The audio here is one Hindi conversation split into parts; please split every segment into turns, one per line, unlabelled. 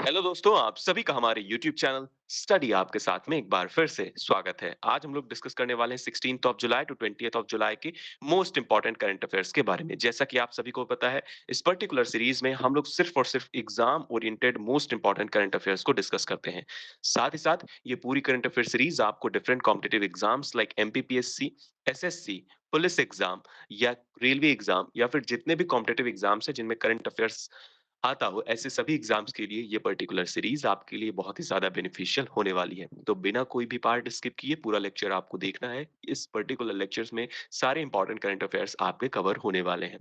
हेलो दोस्तों, आप सभी का हमारे YouTube चैनल स्टडी आपके साथ में एक बार फिर से स्वागत है। आज हम लोग डिस्कस करने वाले हैं 16th of July to 20th of July के मोस्ट इंपॉर्टेंट करंट अफेयर्स के बारे में। जैसा कि आप सभी को पता है, इस पर्टिकुलर सीरीज में हम लोग सिर्फ और सिर्फ exam oriented most important current affairs को डिस्कस करते हैं। साथ ही साथ ये पूरी करंट अफेयर सीरीज आपको different competitive exams like MPPSC, SSC, police exam या रेलवे एग्जाम या फिर जितने भी कॉम्पिटिटिव एग्जाम्स हैं जिनमें करंट अफेयर्स आता हो, ऐसे सभी एग्जाम्स के लिए ये पर्टिकुलर सीरीज आपके लिए बहुत ही ज्यादा बेनिफिशियल होने वाली है। तो बिना कोई भी पार्ट स्किप किए पूरा लेक्चर आपको देखना है। इस पर्टिकुलर लेक्चर्स में सारे इंपॉर्टेंट करंट अफेयर्स आपके कवर होने वाले हैं।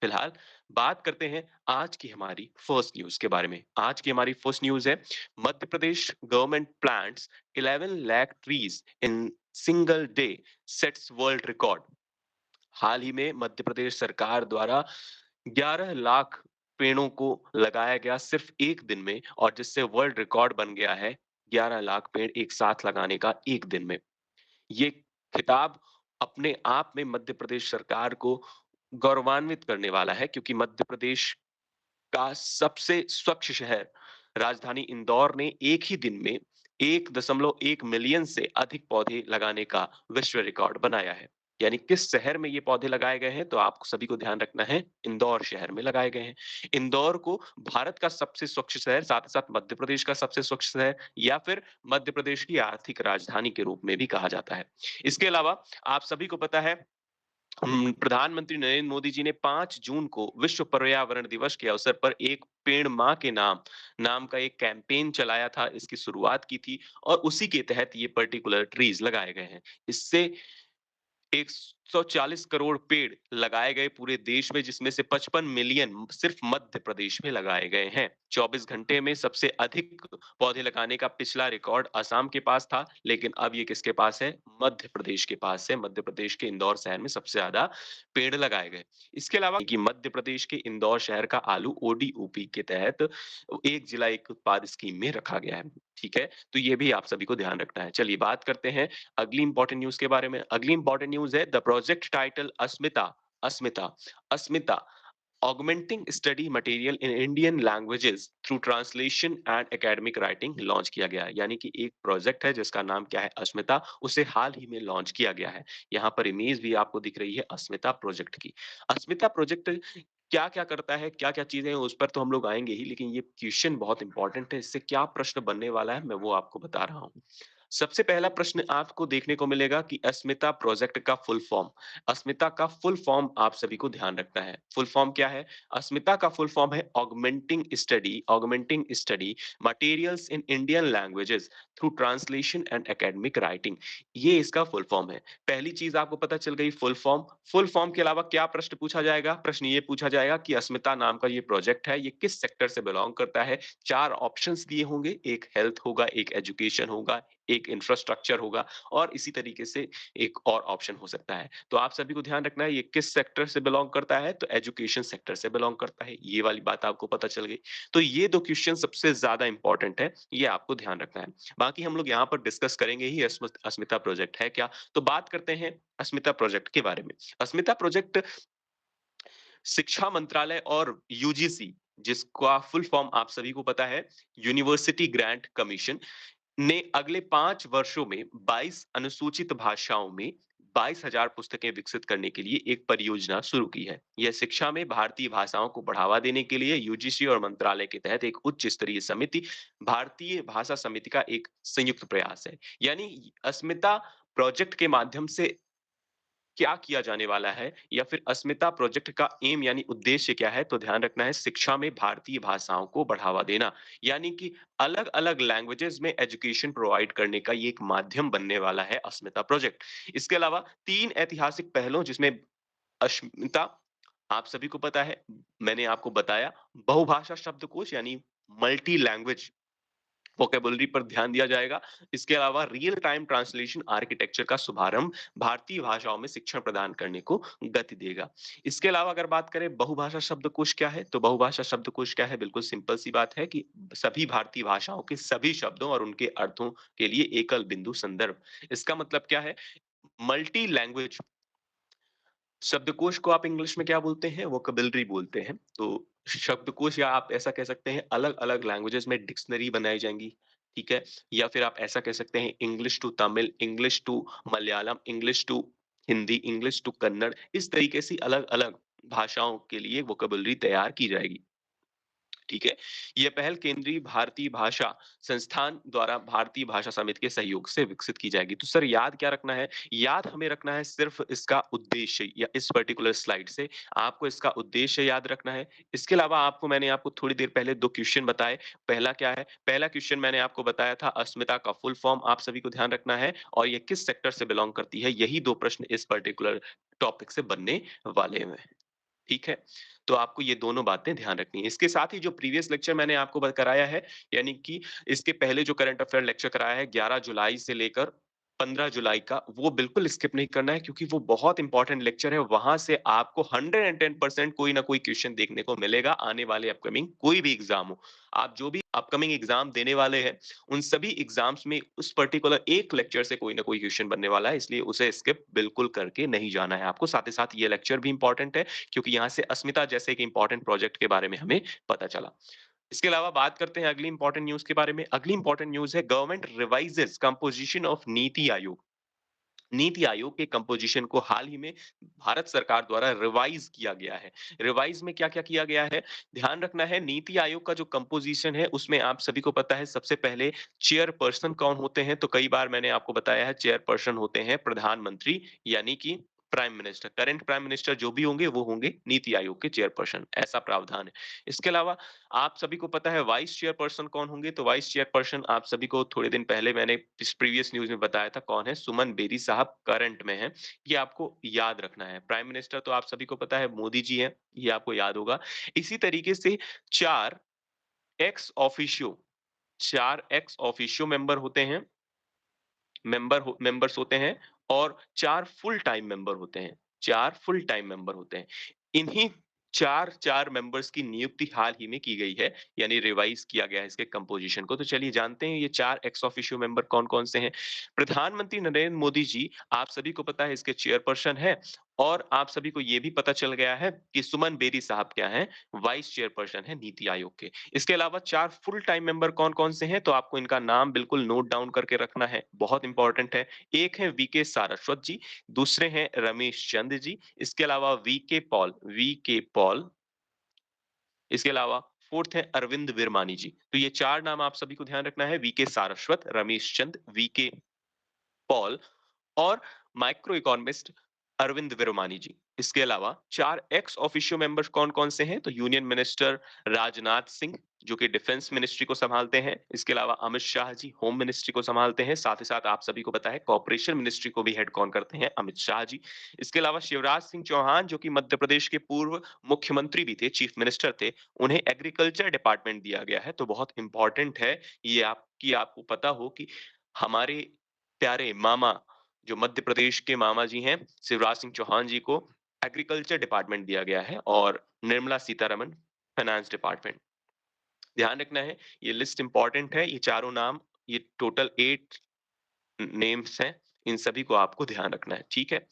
फिलहाल बात करते हैं आज की हमारी फर्स्ट न्यूज के बारे में। आज की हमारी फर्स्ट न्यूज है, Madhya Pradesh government plants 11 lakh trees in single day, sets world record. हाल ही में मध्य प्रदेश सरकार द्वारा 11 लाख पेड़ों को लगाया गया सिर्फ एक दिन में, और जिससे वर्ल्ड रिकॉर्ड बन गया है 11 लाख पेड़ एक साथ लगाने का एक दिन में। ये खिताब अपने आप में मध्य प्रदेश सरकार को गौरवान्वित करने वाला है, क्योंकि मध्य प्रदेश का सबसे स्वच्छ शहर राजधानी इंदौर ने एक ही दिन में 1.1 मिलियन से अधिक पौधे लगाने का विश्व रिकॉर्ड बनाया है। यानी किस शहर में ये पौधे लगाए गए हैं, तो आपको सभी को ध्यान रखना है, इंदौर शहर में लगाए गए हैं। इंदौर को भारत का सबसे स्वच्छ शहर, साथ ही साथ मध्य प्रदेश का सबसे स्वच्छ शहर या फिर मध्य प्रदेश की आर्थिक राजधानी के रूप में भी कहा जाता है। इसके अलावा आप सभी को पता है, प्रधानमंत्री नरेंद्र मोदी जी ने 5 जून को विश्व पर्यावरण दिवस के अवसर पर एक पेड़ माँ के नाम नाम का एक कैंपेन चलाया था, इसकी शुरुआत की थी और उसी के तहत ये पर्टिकुलर ट्रीज लगाए गए हैं। इससे 140 करोड़ पेड़ लगाए गए पूरे देश में, जिसमें से 55 मिलियन सिर्फ मध्य प्रदेश में लगाए गए हैं। 24 घंटे में सबसे अधिक पौधे लगाने का पिछला रिकॉर्ड असम के पास था, लेकिन अब ये किसके पास है? मध्य प्रदेश के पास है। मध्य प्रदेश के इंदौर शहर में सबसे ज्यादा पेड़ लगाए गए। इसके अलावा कि मध्य प्रदेश के इंदौर शहर का आलू ओडीओपी के तहत एक जिला एक उत्पाद स्कीम में रखा गया है। ठीक है, तो ये भी आप सभी को ध्यान रखना है। चलिए बात करते हैं अगली इंपॉर्टेंट न्यूज के बारे में। अगली इंपॉर्टेंट न्यूज है, the project title Asmita Asmita Asmita augmenting study material in Indian languages through translation and academic writing launch किया गया है। यानी कि एक प्रोजेक्ट है जिसका नाम क्या है? अस्मिता। उसे हाल ही में लॉन्च किया गया है। यहाँ पर इमेज भी आपको दिख रही है अस्मिता प्रोजेक्ट की। अस्मिता प्रोजेक्ट क्या क्या करता है, क्या क्या चीजें हैं, उस पर तो हम लोग आएंगे ही, लेकिन ये क्वेश्चन बहुत इंपॉर्टेंट है। इससे क्या प्रश्न बनने वाला है, मैं वो आपको बता रहा हूँ। सबसे पहला प्रश्न आपको देखने को मिलेगा कि अस्मिता प्रोजेक्ट का फुल फॉर्म। अस्मिता का फुल फॉर्म आप सभी को ध्यान रखना है। फुल फॉर्म क्या है? अस्मिता का फुल फॉर्म है augmenting study materials in Indian languages through translation and academic writing. ये इसका फुल फॉर्म है। पहली चीज आपको पता चल गई, फुल फॉर्म। फुल फॉर्म के अलावा क्या प्रश्न पूछा जाएगा? प्रश्न ये पूछा जाएगा कि अस्मिता नाम का ये प्रोजेक्ट है, ये किस सेक्टर से बिलोंग करता है। चार ऑप्शंस दिए होंगे, एक हेल्थ होगा, एक एजुकेशन होगा, एक इंफ्रास्ट्रक्चर होगा और इसी तरीके से एक और ऑप्शन हो सकता है। तो आप सभी को ध्यान रखना है, ये किस सेक्टर से बिलोंग करता है, तो एजुकेशन सेक्टर से बिलोंग करता है। ये वाली बात आपको पता चल गई। तो ये दो क्वेश्चन सबसे ज्यादा इंपॉर्टेंट है, ये आपको ध्यान रखना है। बाकी हम लोग यहाँ पर डिस्कस करेंगे ही अस्मिता प्रोजेक्ट है क्या। तो बात करते हैं अस्मिता प्रोजेक्ट के बारे में। अस्मिता प्रोजेक्ट शिक्षा मंत्रालय और यूजीसी, जिसका फुल फॉर्म आप सभी को पता है, यूनिवर्सिटी ग्रांट कमीशन, ने अगले 5 वर्षों में 22 अनुसूचित भाषाओं में 22,000 पुस्तकें विकसित करने के लिए एक परियोजना शुरू की है। यह शिक्षा में भारतीय भाषाओं को बढ़ावा देने के लिए यूजीसी और मंत्रालय के तहत एक उच्च स्तरीय समिति, भारतीय भाषा समिति का एक संयुक्त प्रयास है। यानी अस्मिता प्रोजेक्ट के माध्यम से क्या किया जाने वाला है, या फिर अस्मिता प्रोजेक्ट का एम यानी उद्देश्य क्या है, तो ध्यान रखना है, शिक्षा में भारतीय भाषाओं को बढ़ावा देना। यानी कि अलग अलग लैंग्वेजेस में एजुकेशन प्रोवाइड करने का ये एक माध्यम बनने वाला है अस्मिता प्रोजेक्ट। इसके अलावा तीन ऐतिहासिक पहलों जिसमें अस्मिता, आप सभी को पता है, मैंने आपको बताया, बहुभाषा शब्दकोश यानी मल्टी लैंग्वेज वोकेबुलरी पर ध्यान दिया जाएगा। इसके अलावा रियल टाइम ट्रांसलेशन आर्किटेक्चर का शुभारंभ भारतीय भाषाओं में शिक्षण प्रदान करने को गति देगा। इसके अलावा अगर बात करें बहुभाषा शब्दकोश क्या है, तो बहुभाषा शब्दकोश क्या है? बिल्कुल सिंपल सी बात है कि सभी भारतीय भाषाओं के सभी शब्दों और उनके अर्थों के लिए एकल बिंदु संदर्भ। इसका मतलब क्या है? मल्टी लैंग्वेज शब्दकोश को आप इंग्लिश में क्या बोलते हैं? वोकैब्युलरी बोलते हैं। तो शब्दकोश या आप ऐसा कह सकते हैं अलग-अलग लैंग्वेजेज़ में डिक्शनरी बनाई जाएँगी, ठीक है? या फिर आप ऐसा कह सकते हैं English to Tamil, English to Malayalam, English to Hindi, English to Kannada, इस तरीके से अलग-अलग भाषाओं के लिए वोकैब्युलरी तैयार की जाएगी। ठीक है? ये पहल केंद्रीय भारतीय भाषा संस्थान द्वारा भारतीय भाषा समिति के सहयोग से विकसित की जाएगी। तो सर याद क्या रखना है? याद हमें रखना है सिर्फ़ इसका उद्देश्य या इस पर्टिकुलर स्लाइड से आपको इसका उद्देश्य याद रखना है। इसके अलावा आपको थोड़ी देर पहले 2 क्वेश्चन बताए। पहला क्या है? पहला क्वेश्चन मैंने आपको बताया था अस्मिता का फुल फॉर्म आप सभी को ध्यान रखना है और ये किस सेक्टर से बिलॉन्ग करती है? यही 2 प्रश्न इस पर्टिकुलर टॉपिक से बनने वाले हैं। ठीक है? तो आपको ये दोनों बातें ध्यान रखनी है। इसके साथ ही जो प्रीवियस लेक्चर मैंने आपको कराया है, यानी कि इसके पहले जो करंट अफेयर लेक्चर कराया है 11 जुलाई से लेकर 15 जुलाई का, वो बिल्कुल स्किप नहीं करना है क्योंकि वो बहुत इंपॉर्टेंट लेक्चर है। वहाँ से आपको 110% कोई ना कोई क्वेश्चन देखने को मिलेगा आने वाले अपकमिंग कोई भी एग्ज़ाम हो। आप जो भी अपकमिंग एग्ज़ाम देने वाले हैं, उन सभी एग्ज़ाम्स में उस पर्टिकुलर एक लेक्चर से कोई ना कोई क्वेश्चन बनने वाला है, इसलिए उसे स्किप बिल्कुल करके नहीं जाना है आपको। साथ ही साथ ये लेक्चर भी इम्पोर्टेंट है क्योंकि यहाँ से अस्मिता जैसे एक इम्पोर्टेंट प्रोजेक्ट के बारे में हमें पता चला। इसके अलावा बात करते हैं अगली इम्पोर्टेंट न्यूज़ के बारे में। अगली इम्पोर्टेंट न्यूज़ है government रिवाइजेस composition of NITI Aayog. NITI Aayog के कंपोजिशन को हाल ही में भारत सरकार द्वारा रिवाइज किया गया है। रिवाइज में क्या-क्या किया गया है? ध्यान रखना है नीति आयोग का जो कंपोजिशन है उसमें आप सभी को पता है सबसे पहले चेयरपर्सन कौन होते हैं? तो कई बार मैंने आपको बताया है चेयरपर्सन होते हैं प्रधानमंत्री यानी कि prime minister. Current prime minister जो भी होंगे वो होंगे नीति आयोग के चेयरपर्सन, ऐसा प्रावधान है। इसके अलावा आप सभी को पता है वाइस चेयरपर्सन कौन होंगे? तो वाइस चेयरपर्सन आप सभी को थोड़े दिन पहले मैंने इस प्रीवियस न्यूज़ में बताया था कौन है? सुमन बेरी साहब करंट में हैं। ये आपको याद रखना है। प्राइम मिनिस्टर तो आप सभी को पता है मोदी जी हैं, ये आपको याद होगा। इसी तरीके से 4 ex officio 4 ex officio members होते हैं और 4 फुल टाइम मेंबर होते हैं 4 फुल टाइम मेंबर होते हैं। इन्हीं 4 मेंबर्स की नियुक्ति हाल ही में की गई है, यानी रिवाइज़ किया गया है इसके कंपोज़िशन को। तो चलिए जानते हैं ये 4 एक्स ऑफिशियो मेंबर कौन-कौन से हैं। प्रधानमंत्री नरेंद्र मोदी जी, आप सभी को पता है इसके चेयरपर्सन हैं और आप सभी को ये भी पता चल गया है कि सुमन बेरी साहब क्या हैं, वाइस चेयरपर्सन हैं नीति आयोग के। इसके अलावा 4 फुल टाइम मेंबर कौन-कौन से हैं, तो आपको इनका नाम बिल्कुल नोट डाउन करके रखना है, बहुत इंपॉर्टेंट है। एक हैं वीके सारस्वत जी, दूसरे हैं रमेश चंद जी, इसके अलावा वीके पॉल, इसके अलावा 4th हैं अरविंद विरमानी जी। तो ये 4 नाम आप सभी को ध्यान रखना है, VK Saraswat, Ramesh Chand, VK Paul और माइक्रो इकोनॉमिस्ट अरविंद विरमानी जी। इसके अलावा 4 एक्स ऑफिशियो मेंबर्स कौन-कौन से हैं? तो यूनियन मिनिस्टर राजनाथ सिंह, जो कि डिफेंस मिनिस्ट्री को सँभालते हैं। इसके अलावा अमित शाह जी होम मिनिस्ट्री को सँभालते हैं। साथ ही साथ आप सभी को पता है कॉर्पोरेशन मिनिस्ट्री को भी हेड कौन करते हैं? अमित शाह जी। इसके अलावा शिवराज सिंह चौहान जो कि मध्य प्रदेश के पूर्व मुख्यमंत्री भी थे, चीफ मिनिस्टर थे, उन्हें एग्रीकल्चर डिपार्टमेंट दिया गया है। तो बहुत इम्पोर्टेंट है ये आपको पता हो कि हमारे प्यारे मामा जो मध्य प्रदेश के मामा जी हैं, शिवराज सिंह चौहान जी को एग्रीकल्चर डिपार्टमेंट दिया गया है और निर्मला सीतारमण फाइनेंस डिपार्टमेंट। ध्यान रखना है, ये लिस्ट इम्पोर्टेंट है, ये चारों नाम, ये टोटल 8 नेम्स हैं, इन सभी को आपको ध्यान रखना है, ठीक है?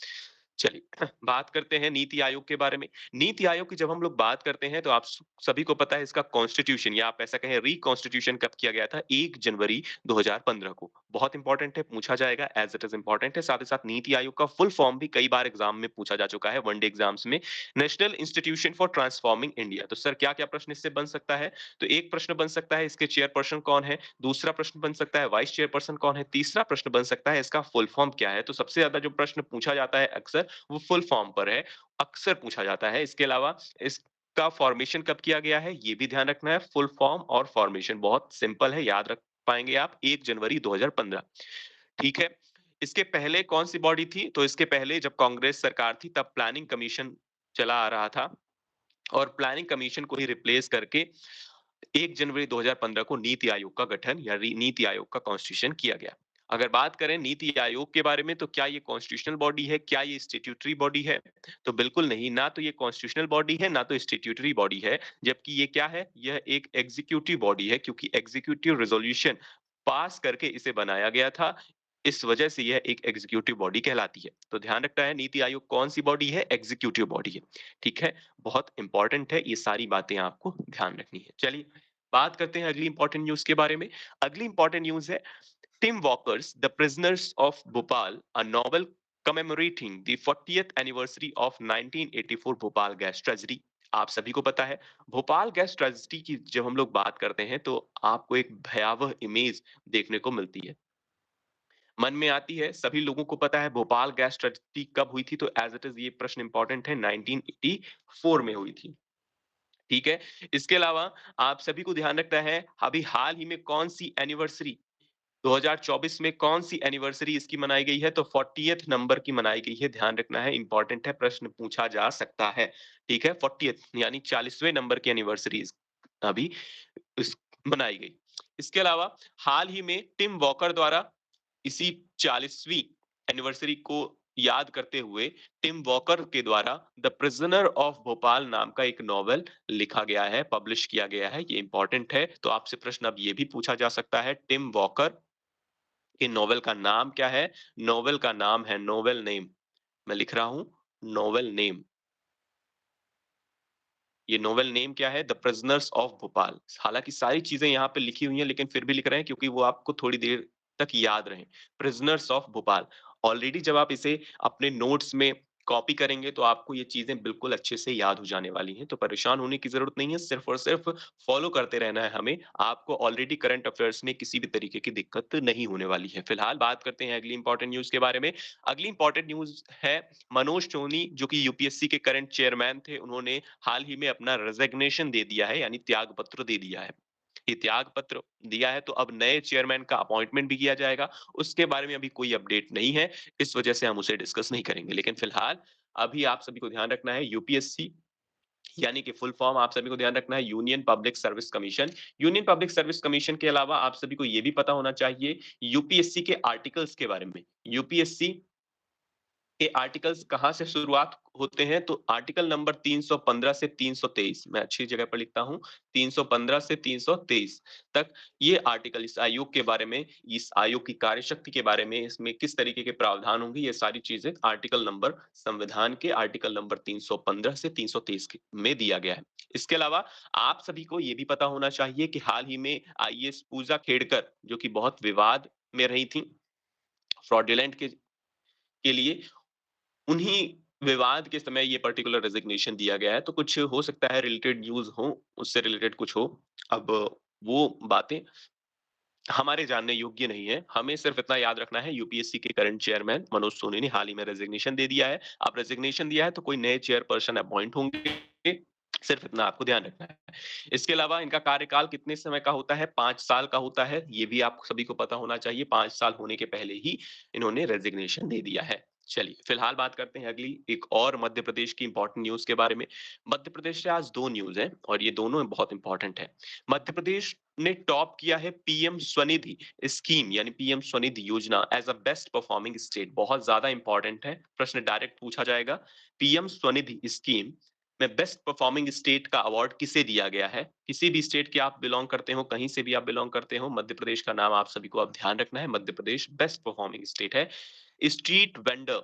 चलिए बात करते हैं नीति आयोग के बारे में। नीति आयोग की जब हम लोग बात करते हैं तो आप सभी को पता है इसका कॉन्स्टिट्यूशन या आप ऐसा कहें रिकॉन्स्टिट्यूशन कब किया गया था? 1 जनवरी 2015 को। बहुत इंपॉर्टेंट है, पूछा जाएगा एज़ इट इज़ इंपॉर्टेंट है। साथ ही साथ नीति आयोग का फुल फॉर्म भी कई बार एग्ज़ाम में पूछा जा चुका है, वन डे एग्ज़ाम्स में। National institution for transforming India. तो सर क्या-क्या प्रश्न इससे बन सकता है? तो एक प्रश्न बन सकता है इसके चेयरपर्सन कौन है? दूसरा प्रश्न बन सकता है वाइस चेयरपर्सन कौन है? तीसरा प्रश्न बन सकता है इसका फुल फॉर्म क्या है? तो सबसे ज़्यादा जो प्रश्न पूछा जाता है अक्सर वो फुल फॉर्म पर है, अक्सर पूछा जाता है। इसके अलावा इसका फॉर्मेशन कब किया गया है, ये भी ध्यान रखना है। फुल फॉर्म और फॉर्मेशन बहुत सिंपल है, याद रख पाएँगे आप 1 जनवरी 2015, ठीक है? इसके पहले कौन-सी बॉडी थी? तो इसके पहले जब कांग्रेस सरकार थी तब प्लानिंग कमीशन चला आ रहा था और प्लानिंग कमीशन को ही रिप्लेस करके 1 जनवरी 2015 को नीति आयोग का गठन या नीति आयोग का कॉन्स्टिट्यूशन किया गया। अगर बात करें नीति आयोग के बारे में तो क्या ये कॉन्स्टिट्यूशनल बॉडी है? क्या ये स्टैट्यूटरी बॉडी है? तो बिल्कुल नहीं, ना तो ये कॉन्स्टिट्यूशनल बॉडी है, ना तो स्टैट्यूटरी बॉडी है, जबकि ये क्या है? यह एक एग्जीक्यूटिव बॉडी है क्योंकि एग्जीक्यूटिव रिज़ॉल्यूशन पास करके इसे बनाया गया था इस वजह से यह एक एग्जीक्यूटिव बॉडी कहलाती है। तो ध्यान रखना है नीति आयोग कौन-सी बॉडी है? एग्जीक्यूटिव बॉडी है। ठीक है? बहुत इंपॉर्टेंट है, ये सारी बातें आपको ध्यान रखनी है। चलिए, बात करते हैं अगली इंपॉर्टेंट न्यूज़ के बारे में। अगली इंपॉर्टेंट न्यूज़ है Tim Walker's The Prisoners of Bhopal, a novel commemorating the 40th anniversary of 1984 Bhopal gas tragedy. आप सभी को पता है, भोपाल गैस ट्रेजेडी की जब हम लोग बात करते हैं तो आपको एक भयावह इमेज देखने को मिलती है। मन में आती है, सभी लोगों को पता है भोपाल गैस ट्रेजेडी कब हुई थी, तो एज़ इट इज़ ये प्रश्न इंपॉर्टेंट है, 1984 में हुई थी। ठीक है? इसके अलावा आप सभी को ध्यान रखना है, अभी हाल ही में कौन-सी एनिवर्सरी 2024 में कौन-सी एनिवर्सरी इसकी मनाई गई है? तो 40th नंबर की मनाई गई है, ध्यान रखना है, इम्पोर्टेंट है, प्रश्न पूछा जा सकता है। ठीक है? 40th यानी 40वें नंबर की एनिवर्सरी अभी इस मनाई गई। इसके अलावा हाल ही में टिम वॉकर द्वारा इसी 40वीं एनिवर्सरी को याद करते हुए टिम वॉकर के द्वारा द प्रिजनर ऑफ भोपाल नाम का एक नॉवेल लिखा गया है, पब्लिश किया गया है, ये इम्पोर्टेंट है। तो आपसे प्रश्न अब ये भी पूछा जा सकता है, टिम वॉकर कि नोवेल का नाम क्या है? नोवेल का नाम है नोवेल नेम। मैं लिख रहा हूँ नोवेल नेम। ये नोवेल नेम क्या है? The prisoners of Bhopal. हालाँकि सारी चीज़ें यहाँ पे लिखी हुई हैं लेकिन फिर भी लिख रहे हैं क्योंकि वो आपको थोड़ी देर तक याद रहे। Prisoners of Bhopal. ऑलरेडी जब आप इसे अपने नोट्स में कॉपी करेंगे तो आपको ये चीज़ें बिल्कुल अच्छे से याद हो जाने वाली हैं। तो परेशान होने की ज़रूरत नहीं है, सिर्फ़ और सिर्फ़ फ़ॉलो करते रहना है हमें। आपको ऑलरेडी करंट अफ़ेयर्स में किसी भी तरीके की दिक्कत नहीं होने वाली है। फिलहाल बात करते हैं अगली इम्पोर्टेंट न्यूज़ के बारे में। अगली इम्पोर्टेंट न्यूज़ है मनोज सोनी जो कि यूपीएससी के करंट चेयरमैन थे, उन्होंने हाल ही में अपना रेजिग्नेशन दे दिया है यानी त्याग पत्र दे दिया है। ये त्याग पत्र दिया है तो अब नए चेयरमैन का अपॉइंटमेंट भी किया जाएगा। उसके बारे में अभी कोई अपडेट नहीं है, इस वजह से हम उसे डिस्कस नहीं करेंगे। लेकिन फिलहाल अभी आप सभी को ध्यान रखना है यूपीएससी यानी कि फुल फॉर्म आप सभी को ध्यान रखना है union public service commission. Union public service commission के अलावा आप सभी को ये भी पता होना चाहिए यूपीएससी के आर्टिकल्स के बारे में। यूपीएससी के आर्टिकल्स कहाँ से शुरुआत होते हैं तो आर्टिकल नंबर 315 से 323 मैं अच्छी जगह पर लिखता हूँ 315 से 323 तक ये आर्टिकल इस आयोग के बारे में, इस आयोग की कार्यशक्ति के बारे में, इसमें किस तरीके के प्रावधान होंगे, ये सारी चीजें आर्टिकल नंबर संविधान के आर्टिकल नंबर 315 से 323 में दिया गया है। इसके अलावा आप सभी को ये भी पता होना चाहिए कि हाल ही में आईएएस पूजा खेड़कर जो कि बहुत विवाद में रही थी फ्रॉडुलेंट के लिए उन्हीं विवाद के समय ये पर्टिकुलर रेज़िग्नेशन दिया गया है, तो कुछ हो सकता है रिलेटेड न्यूज़ हो, उससे रिलेटेड कुछ हो। अब वो बातें हमारे जानने योग्य नहीं है। हमें सिर्फ़ इतना याद रखना है यूपीएससी के करंट चेयरमैन मनोज सोनी ने हाल ही में रेज़िग्नेशन दे दिया है। अब रेज़िग्नेशन दिया है तो कोई नए चेयरपर्सन अपॉइंट होंगे, सिर्फ़ इतना आपको ध्यान रखना है। इसके अलावा इनका कार्यकाल कितने समय का होता है? 5 साल का होता है, ये भी आप सभी को पता होना चाहिए। 5 साल होने के पहले ही इन्होंने रेज़िग्नेशन दे दिया है। चलिए, फिलहाल बात करते हैं अगली एक और मध्य प्रदेश की इम्पोर्टेंट न्यूज़ के बारे में। मध्य प्रदेश से आज 2 न्यूज़ हैं और ये दोनों बहुत इम्पोर्टेंट हैं। मध्य प्रदेश ने टॉप किया है पीएम स्वनिधि स्कीम यानी पीएम स्वनिधि योजना as a best performing state. बहुत ज़्यादा इम्पोर्टेंट है, प्रश्न डायरेक्ट पूछा जाएगा। पीएम स्वनिधि स्कीम में बेस्ट परफॉर्मिंग स्टेट का अवार्ड किसे दिया गया है? किसी भी स्टेट के आप बिलॉन्ग करते हो, कहीं से भी आप बिलॉन्ग करते हो, मध्य प्रदेश का नाम आप सभी को अब ध्यान रखना है। मध्य प्रदेश बेस्ट परफॉर्मिंग स्टेट है। Street vendor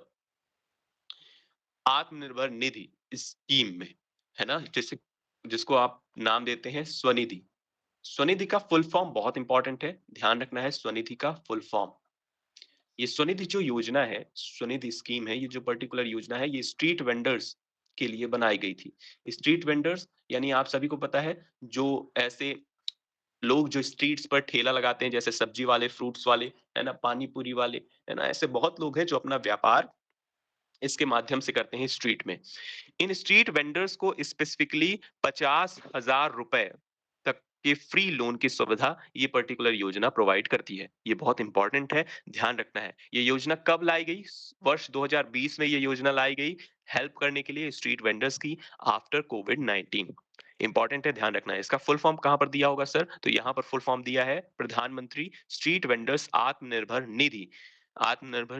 Atmanirbhar Nidhi scheme में, है ना? जैसे जिसको आप नाम देते हैं स्वनिधि। स्वनिधि का फुल फॉर्म बहुत इंपॉर्टेंट है, ध्यान रखना है स्वनिधि का फुल फॉर्म। ये स्वनिधि जो योजना है, स्वनिधि स्कीम है, ये जो पर्टिकुलर योजना है, ये स्ट्रीट वेंडर्स के लिए बनाई गई थी। स्ट्रीट वेंडर्स यानी आप सभी को पता है, जो ऐसे लोग जो स्ट्रीट्स पर ठेला लगाते हैं, जैसे सब्जी वाले, फ्रूट्स वाले, है ना? पानी पूरी वाले, है ना? ऐसे बहुत लोग हैं जो अपना व्यापार इसके माध्यम से करते हैं स्ट्रीट में। इन स्ट्रीट वेंडर्स को स्पेसिफिकली 50,000 रुपए तक के फ्री लोन की सुविधा ये पर्टिकुलर योजना प्रोवाइड करती है। ये बहुत इंपॉर्टेंट है, ध्यान रखना है। ये योजना कब लाई गई? वर्ष 2020 में ये योजना लाई गई, हेल्प करने के लिए स्ट्रीट वेंडर्स की आफ्टर कोविड-19। इंपॉर्टेंट है, ध्यान रखना है। इसका फुल फॉर्म कहाँ पर दिया होगा सर? तो यहाँ पर फुल फॉर्म दिया है प्रधानमंत्री स्ट्रीट वेंडर्स आत्मनिर्भर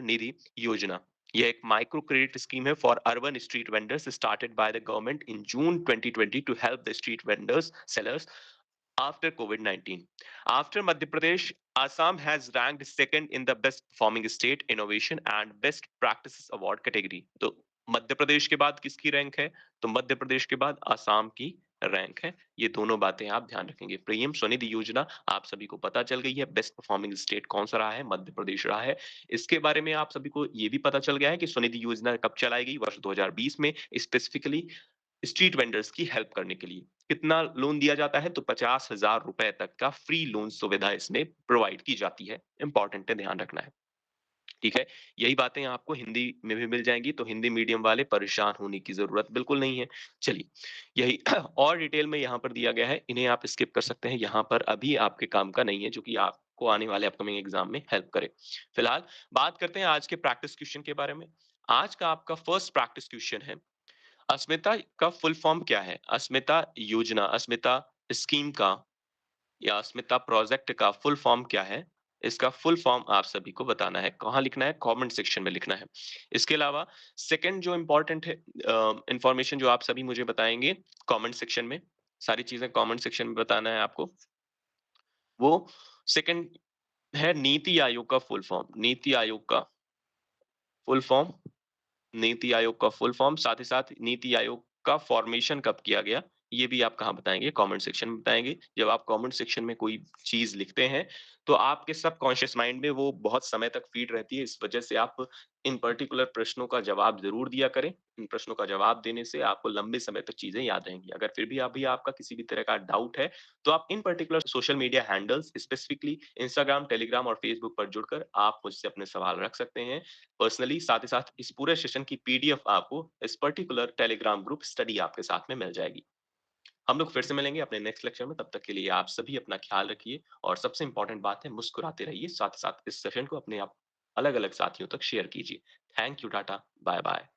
निधि योजना। यह एक माइक्रो क्रेडिट स्कीम है for urban street vendors started by the government in June 2020 to help the street vendors sellers After COVID-19, after Madhya Pradesh, Assam has ranked second in the best performing state innovation and best practices award category. तो मध्य प्रदेश के बाद किसकी रैंक है? तो मध्य प्रदेश के बाद असम की रैंक है। ये दोनों बातें आप ध्यान रखेंगे। पीएम स्वनिधि योजना आप सभी को पता चल गई है। बेस्ट परफॉर्मिंग स्टेट कौन सा रहा है? मध्य प्रदेश रहा है। इसके बारे में आप सभी को ये भी पता चल गया है कि स्वनिधि योजना कब चलाई गई? वर्ष 2020 में स्पेसिफिकली स्ट्रीट वेंडर्स की हेल्प करने के लिए। कितना लोन दिया जाता है? तो ₹50,000 तक का फ्री लोन सुविधा इसमें प्रोवाइड की जाती है। इम्पोर्टेंट है, ध्यान रखना है। ठीक है? यही बातें आपको हिंदी में भी मिल जाएँगी, तो हिंदी मीडियम वाले परेशान होने की ज़रूरत बिल्कुल नहीं है। चलिए, यही और डिटेल में यहाँ पर दिया गया है, इन्हें आप स्किप कर सकते हैं, यहाँ पर अभी आपके काम का नहीं है, जो कि आपको आने वाले अपकमिंग एग्ज़ाम में हेल्प करे। फिलहाल बात करते हैं आज के प्रैक्टिस क्वेश्चन के बारे में। आज का आपका फर्स्ट प्रैक्टिस क्वेश्चन है, अस्मिता का फुल फॉर्म क्या है? अस्मिता योजना, अस्मिता स्कीम का या अस्मिता प्रोजेक्ट का फुल फॉर्म क्या है? इसका फुल फॉर्म आप सभी को बताना है। कहाँ लिखना है? कमेंट सेक्शन में लिखना है। इसके अलावा सेकंड जो इम्पोर्टेंट है इन्फॉर्मेशन जो आप सभी मुझे बताएँगे कमेंट सेक्शन में, सारी चीज़ें कमेंट सेक्शन में बताना है आपको। वो सेकंड है नीति आयोग का फुल फॉर्म। नीति आयोग का फुल फॉर्म नीति आयोग का फुल फॉर्म, साथ ही साथ नीति आयोग का फॉर्मेशन कब किया गया, ये भी आप कहाँ बताएँगे? कमेंट सेक्शन में बताएँगे। जब आप कमेंट सेक्शन में कोई चीज़ लिखते हैं, तो आपके सबकॉन्शियस माइंड में वो बहुत समय तक फीड रहती है। इस वजह से आप इन पर्टिकुलर प्रश्नों का जवाब ज़रूर दिया करें। इन प्रश्नों का जवाब देने से आपको लंबे समय तक चीज़ें याद रहेंगी। अगर फिर भी अभी आपका किसी भी तरह का डाउट है, तो आप इन particular social media handles specifically Instagram, Telegram और फेसबुक पर जुड़कर आप मुझसे अपने सवाल रख सकते हैं। पर्सनली साथ ही साथ इस पूरे सेशन की पीडीएफ आपको इस पर्टिकुलर टेलीग्राम ग्रुप स्टडी आपके साथ में मिल जाएगी। हम लोग फिर से मिलेंगे अपने नेक्स्ट लेक्चर में, तब तक के लिए आप सभी अपना ख्याल रखिए और सबसे इंपॉर्टेंट बात है मुस्कुराते रहिए, साथ ही साथ इस सेशन को अपने आप अलग-अलग साथियों तक शेयर कीजिए। Thank you, tata, bye bye.